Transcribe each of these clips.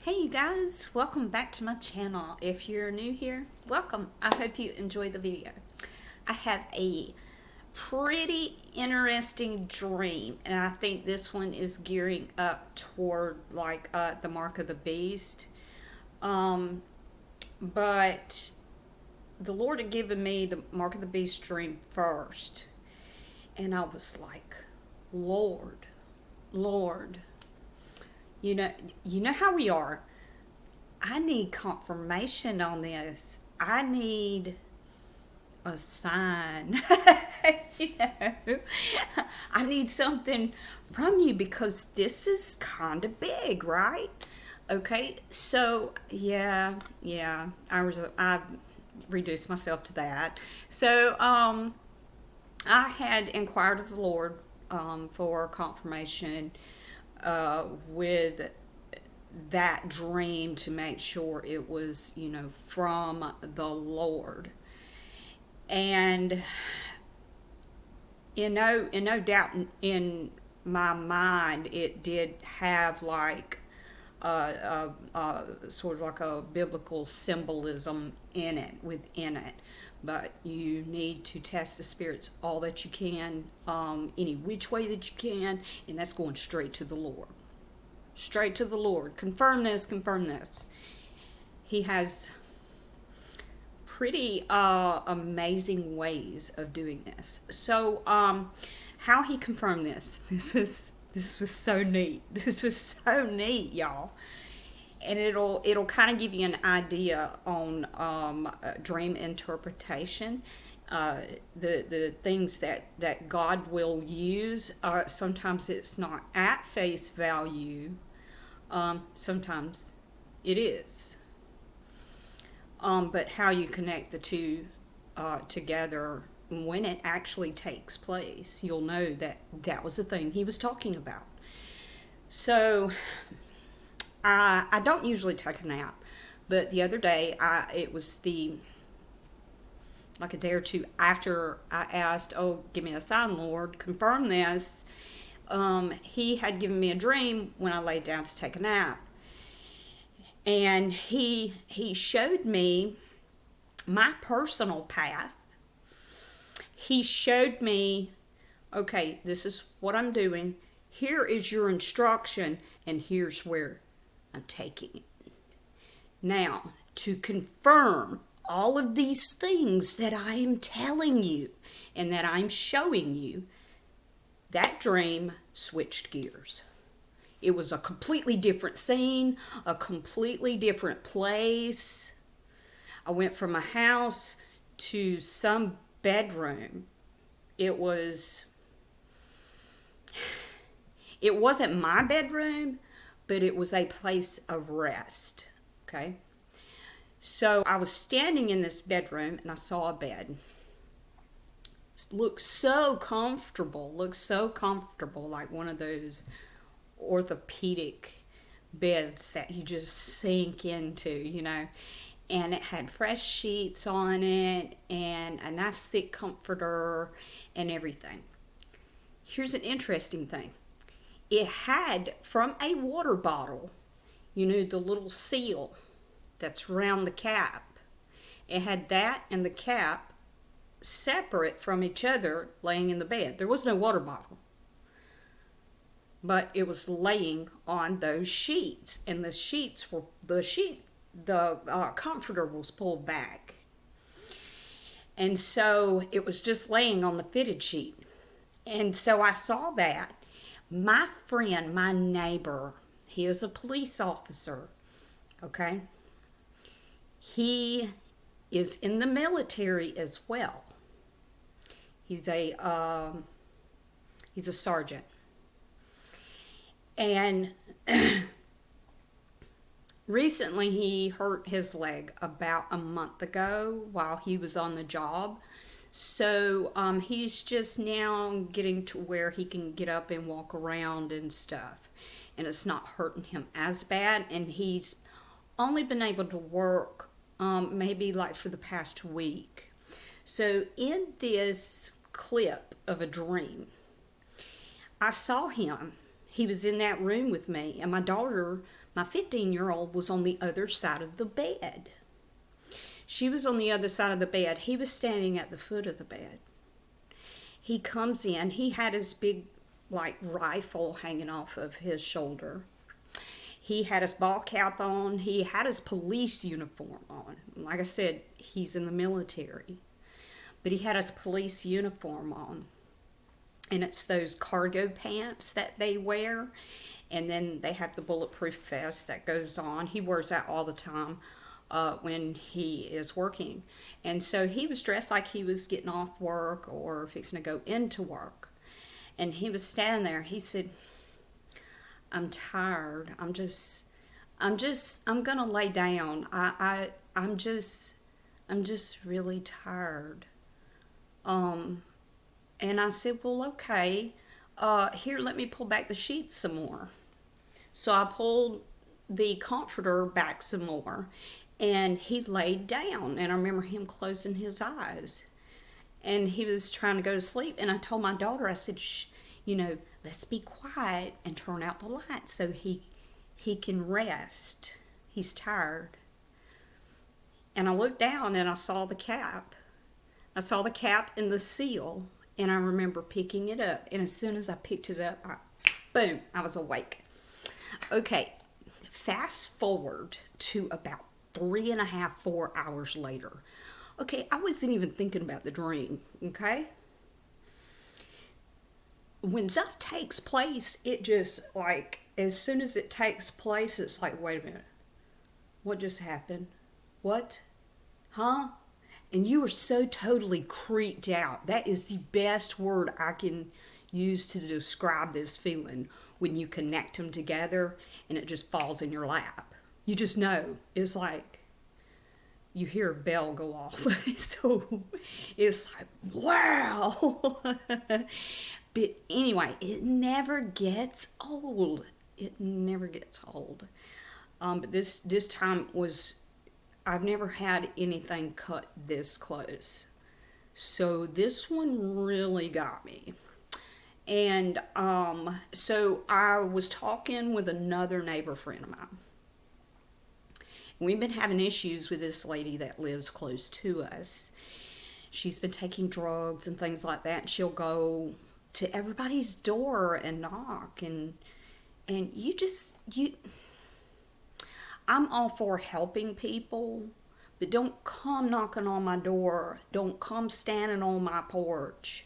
Hey you guys, welcome back to my channel. If you're new here, welcome. I hope you enjoyed the video. I have a pretty interesting dream, and I think this one is gearing up toward the mark of the beast. But the Lord had given me the mark of the beast dream first, and I was like, Lord, Lord. You know how we are. I need confirmation on this. I need a sign. I need something from you because this is kind of big, right? Okay, so I reduced myself to that. So I had inquired of the Lord for confirmation with that dream to make sure it was, from the Lord. And in no doubt in my mind, it did have sort of like a biblical symbolism within it. But you need to test the spirits all that you can, any which way that you can, and that's going straight to the Lord. Straight to the Lord. Confirm this, confirm this. He has pretty amazing ways of doing this. So, how he confirmed this? This was so neat. This was so neat, y'all. And it'll kind of give you an idea on dream interpretation. The things that God will use. Sometimes it's not at face value. Sometimes it is. But how you connect the two together when it actually takes place, you'll know that was the thing he was talking about. So I don't usually take a nap, but the other day it was like a day or two after I asked, "Oh, give me a sign, Lord, confirm this." He had given me a dream when I laid down to take a nap, and he showed me my personal path. He showed me, okay, this is what I'm doing. Here is your instruction, and here's where I'm taking it. Now, to confirm all of these things that I am telling you and that I'm showing you, that dream switched gears. It was a completely different scene, a completely different place. I went from a house to some bedroom. It wasn't my bedroom, but it was a place of rest, okay? So I was standing in this bedroom and I saw a bed. It looked so comfortable, like one of those orthopedic beds that you just sink into, And it had fresh sheets on it and a nice thick comforter and everything. Here's an interesting thing. It had, from a water bottle, the little seal that's around the cap. It had that and the cap separate from each other laying in the bed. There was no water bottle. But it was laying on those sheets. And the comforter was pulled back. And so it was just laying on the fitted sheet. And so I saw that. My friend, my neighbor, he is a police officer, okay? He is in the military as well. He's a sergeant. And recently he hurt his leg about a month ago while he was on the job. So he's just now getting to where he can get up and walk around and stuff. And it's not hurting him as bad. And he's only been able to work maybe like for the past week. So in this clip of a dream, I saw him. He was in that room with me. And my daughter My 15-year-old was on the other side of the bed. She was on the other side of the bed. He was standing at the foot of the bed. He comes in. He had his big, like, rifle hanging off of his shoulder. He had his ball cap on. He had his police uniform on. Like I said, he's in the military. But he had his police uniform on. And it's those cargo pants that they wear. And then they have the bulletproof vest that goes on. He wears that all the time when he is working. And so he was dressed like he was getting off work or fixing to go into work. And he was standing there. He said, I'm tired. I'm gonna lay down. I'm just really tired. And I said, well, okay. Here, let me pull back the sheets some more. So I pulled the comforter back some more, and he laid down. And I remember him closing his eyes, and he was trying to go to sleep. And I told my daughter, I said, shh, let's be quiet and turn out the light so he can rest. He's tired. And I looked down and I saw the cap. I saw the cap and the seal, and I remember picking it up. And as soon as I picked it up, boom, I was awake. Okay, fast forward to about 3.5, 4 hours later. Okay, I wasn't even thinking about the dream, okay? When stuff takes place, it just, like, as soon as it takes place, it's like, wait a minute. What just happened? What? Huh? And you are so totally creeped out. That is the best word I can use to describe this feeling when you connect them together and it just falls in your lap. You just know. It's like you hear a bell go off. So it's like, wow. But anyway, it never gets old. It never gets old. But this time was, I've never had anything cut this close. So this one really got me. And so I was talking with another neighbor friend of mine. We've been having issues with this lady that lives close to us. She's been taking drugs and things like that. And she'll go to everybody's door and knock. And I'm all for helping people, but don't come knocking on my door. Don't come standing on my porch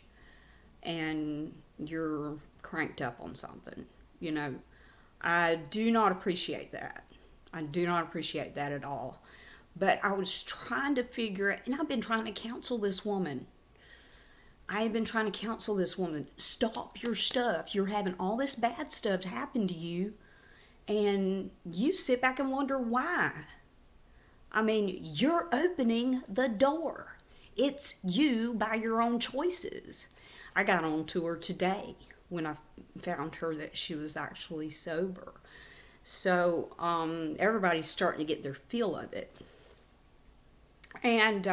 and you're cranked up on something. I do not appreciate that. I do not appreciate that at all. But I was trying to figure it, and I've been trying to counsel this woman. I've been trying to counsel this woman. Stop your stuff. You're having all this bad stuff happen to you, and you sit back and wonder why. I mean, you're opening the door. It's you by your own choices. I got on to her today when I found her that she was actually sober. So everybody's starting to get their feel of it. And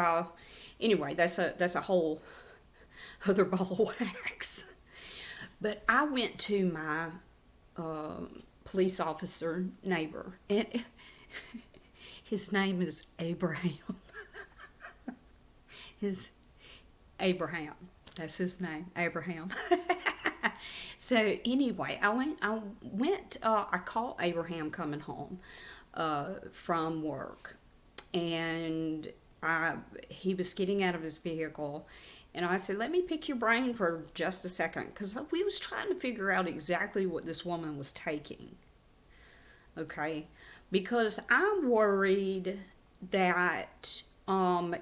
anyway, that's a whole other ball of wax. But I went to my police officer neighbor, and his name is Abraham. Abraham. That's his name, Abraham. So anyway, I caught Abraham coming home from work, and he was getting out of his vehicle, and I said, let me pick your brain for just a second, because we was trying to figure out exactly what this woman was taking, okay? Because I'm worried that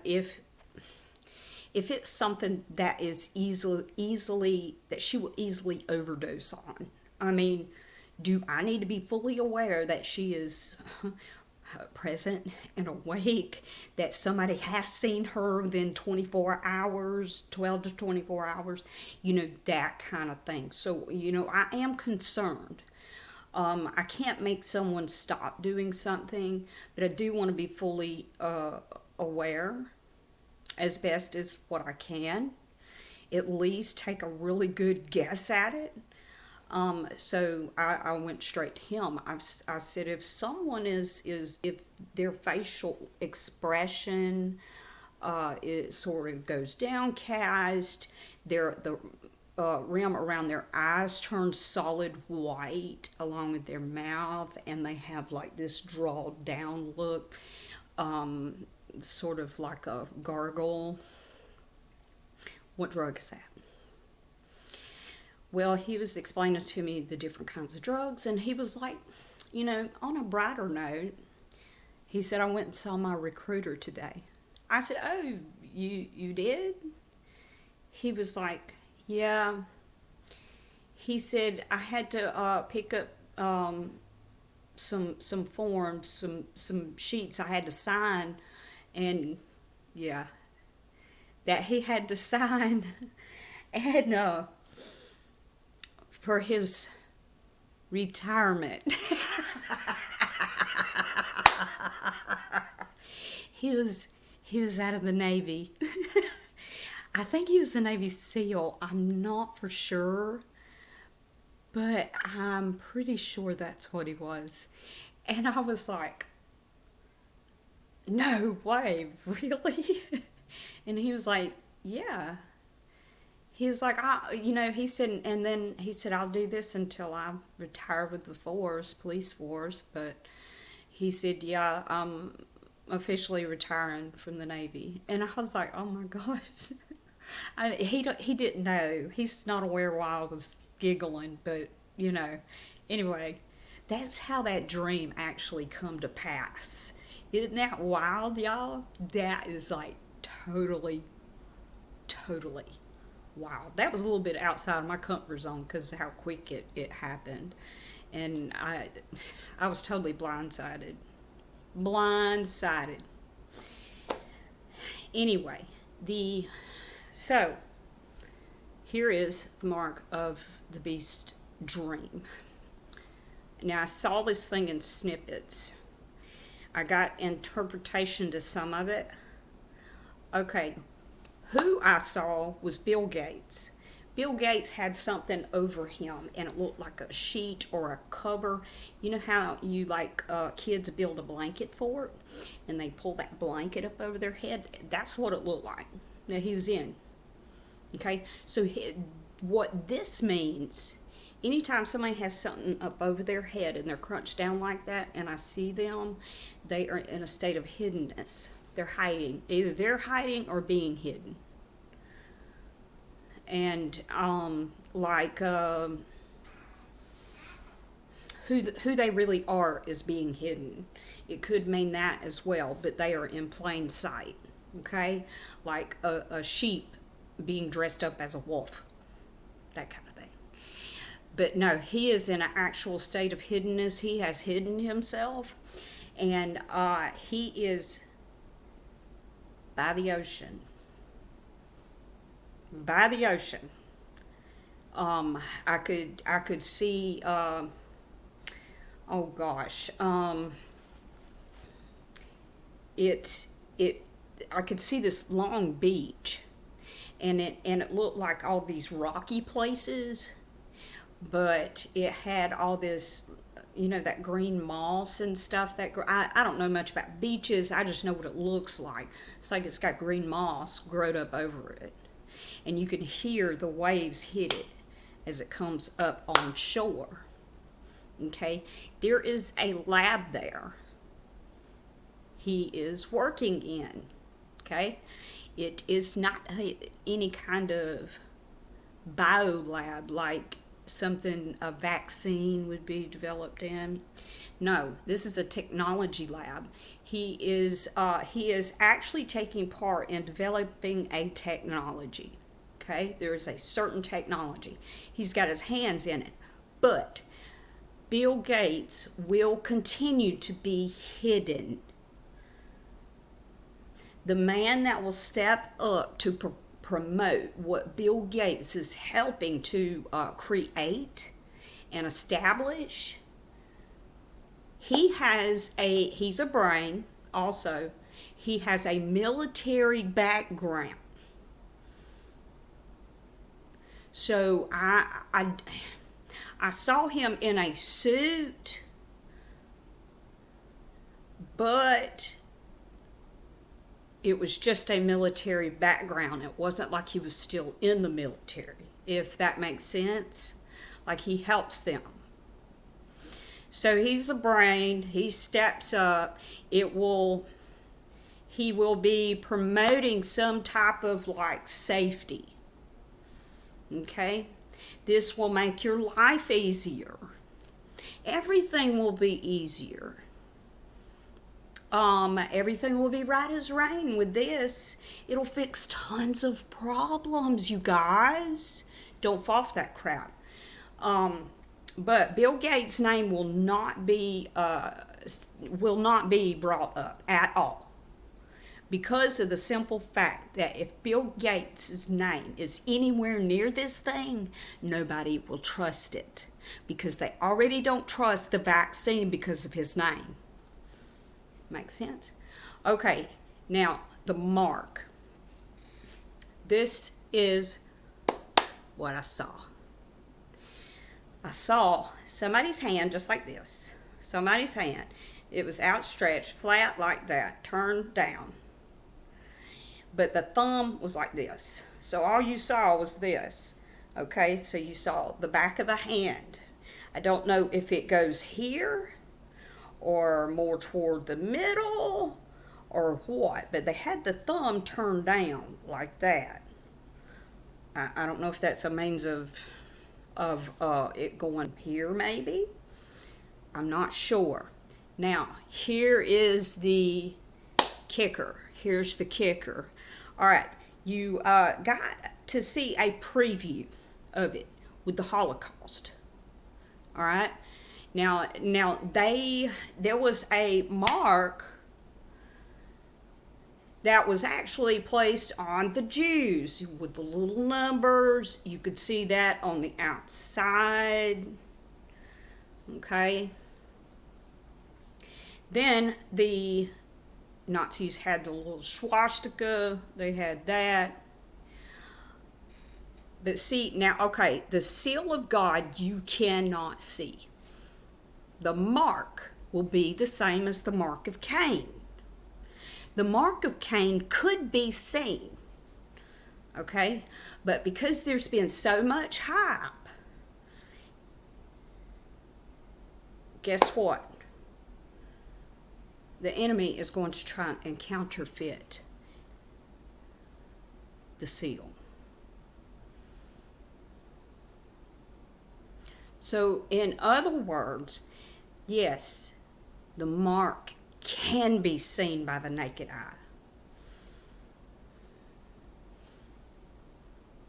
if it's something that is easily that she will easily overdose on. I mean, do I need to be fully aware that she is present and awake, that somebody has seen her within 24 hours, 12 to 24 hours, that kind of thing. So, I am concerned. I can't make someone stop doing something, but I do want to be fully aware as best as what I can. At least take a really good guess at it. So I went straight to him. I said, if someone if their facial expression it sort of goes downcast, the rim around their eyes turns solid white along with their mouth, and they have like this drawn down look, sort of like a gargle. What drug is that? Well, he was explaining to me the different kinds of drugs, and he was like, on a brighter note, he said, I went and saw my recruiter today. I said, oh, you did? He was like, yeah. He said, I had to pick up some forms, some sheets I had to sign, and yeah, that he had to sign, and for his retirement. He was out of the Navy. I think he was a Navy SEAL. I'm not for sure, but I'm pretty sure that's what he was. And I was like, no way, really? And he was like, yeah. He's like, he said, and then he said, I'll do this until I retire with the police force. But he said, yeah, I'm officially retiring from the Navy. And I was like, oh my gosh. He didn't know. He's not aware why I was giggling, but, Anyway, that's how that dream actually come to pass. Isn't that wild, y'all? That is like totally wow. That was a little bit outside of my comfort zone because of how quick it happened. And I was totally blindsided. Anyway, so here is the mark of the beast dream. Now, I saw this thing in snippets. I got interpretation to some of it. Okay, who I saw was Bill Gates. Bill Gates had something over him, and it looked like a sheet or a cover. You know how you kids build a blanket for it, and they pull that blanket up over their head? That's what it looked like that he was in. Okay, so what this means, anytime somebody has something up over their head and they're crunched down like that, and I see them, they are in a state of hiddenness. They're hiding. Either they're hiding or being hidden. And who they really are is being hidden. It could mean that as well, but they are in plain sight. Okay, like a sheep being dressed up as a wolf, that kind of thing. But no, he is in an actual state of hiddenness. He has hidden himself, and he is by the ocean. I could see. Oh gosh. I could see this long beach, and it looked like all these rocky places, but it had all this, that green moss and stuff. I don't know much about beaches. I just know what it looks like. It's like it's got green moss growed up over it, and you can hear the waves hit it as it comes up on shore. Okay, there is a lab there he is working in. Okay, it is not any kind of bio lab like something a vaccine would be developed in. No, this is a technology lab. He is actually taking part in developing a technology. Okay, there is a certain technology. He's got his hands in it, but Bill Gates will continue to be hidden. The man that will step up to promote what Bill Gates is helping to create and establish, he's a brain also. He has a military background. I saw him in a suit, but it was just a military background. It wasn't like he was still in the military, if that makes sense. Like he helps them. So he's the brain. He steps up. He will be promoting some type of like safety. Okay? This will make your life easier. Everything will be easier. Everything will be right as rain with this. It'll fix tons of problems, you guys. Don't fall for that crap. But Bill Gates' name will not be brought up at all, because of the simple fact that if Bill Gates' name is anywhere near this thing, nobody will trust it, because they already don't trust the vaccine because of his name. Makes sense? Okay, now the mark. This is what I saw. I saw somebody's hand just like this. Somebody's hand. It was outstretched, flat like that, turned down. But the thumb was like this. So all you saw was this. Okay, so you saw the back of the hand. I don't know if it goes here or more toward the middle or what, but they had the thumb turned down like that. I don't know if that's a means of it going here maybe. I'm not sure. Now, here is the kicker. Here's the kicker. All right, you got to see a preview of it with the Holocaust. All right. Now there was a mark that was actually placed on the Jews with the little numbers. You could see that on the outside. Okay. Then the Nazis had the little swastika. They had that. But see, now, okay, the seal of God you cannot see. The mark will be the same as the mark of Cain. The mark of Cain could be seen, okay? But because there's been so much hype, guess what? The enemy is going to try and counterfeit the seal. So, in other words, yes, the mark can be seen by the naked eye.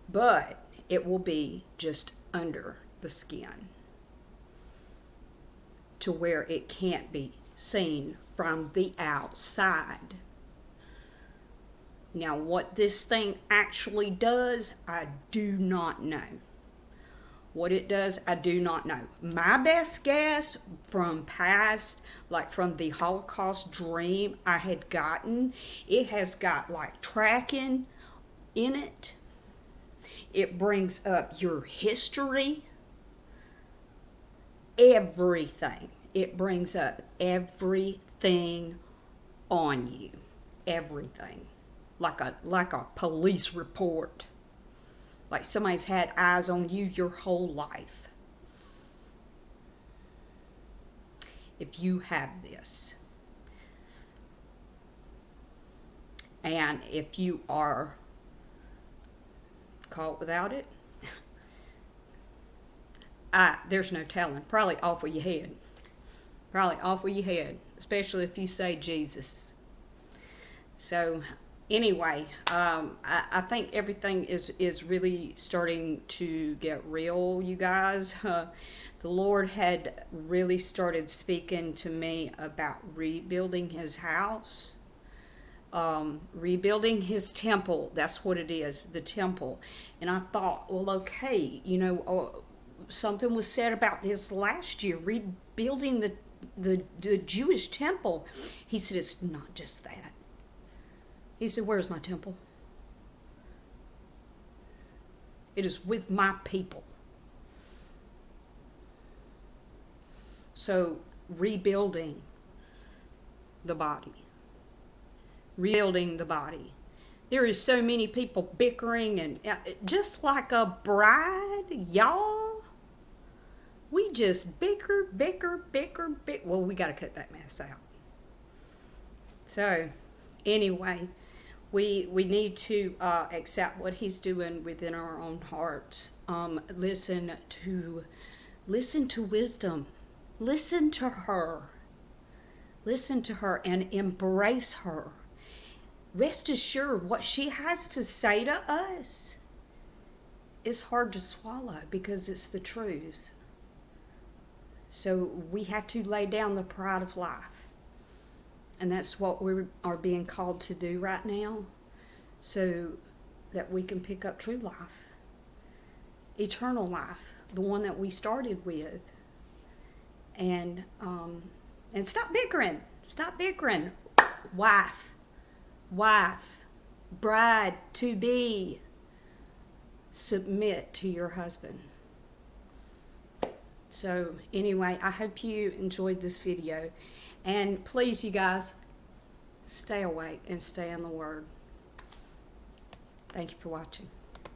But it will be just under the skin to where it can't be seen from the outside. Now, what this thing actually does, I do not know. What it does, I do not know. My best guess from past, like from the Holocaust dream I had gotten, it has got like tracking in it. It brings up your history, everything. It brings up everything on you, everything, like a police report. Like somebody's had eyes on you your whole life. If you have this. And if you are caught without it, there's no telling. Probably off with your head. Probably off with your head. Especially if you say Jesus. So anyway, I think everything is really starting to get real, you guys. The Lord had really started speaking to me about rebuilding his house, rebuilding his temple. That's what it is, the temple. And I thought, well, okay, something was said about this last year, rebuilding the Jewish temple. He said, it's not just that. He said, where's my temple? It is with my people. So, rebuilding the body. Rebuilding the body. There is so many people bickering, and just like a bride, y'all, we just bicker. Well, we got to cut that mess out. So, anyway, we need to accept what he's doing within our own hearts. Listen to wisdom. Listen to her. Listen to her and embrace her. Rest assured, what she has to say to us is hard to swallow because it's the truth. So we have to lay down the pride of life. And that's what we are being called to do right now, so that we can pick up true life, eternal life, the one that we started with. And stop bickering. Stop bickering. Wife, bride to be, submit to your husband. So anyway, I hope you enjoyed this video, and please, you guys, stay awake and stay in the Word. Thank you for watching.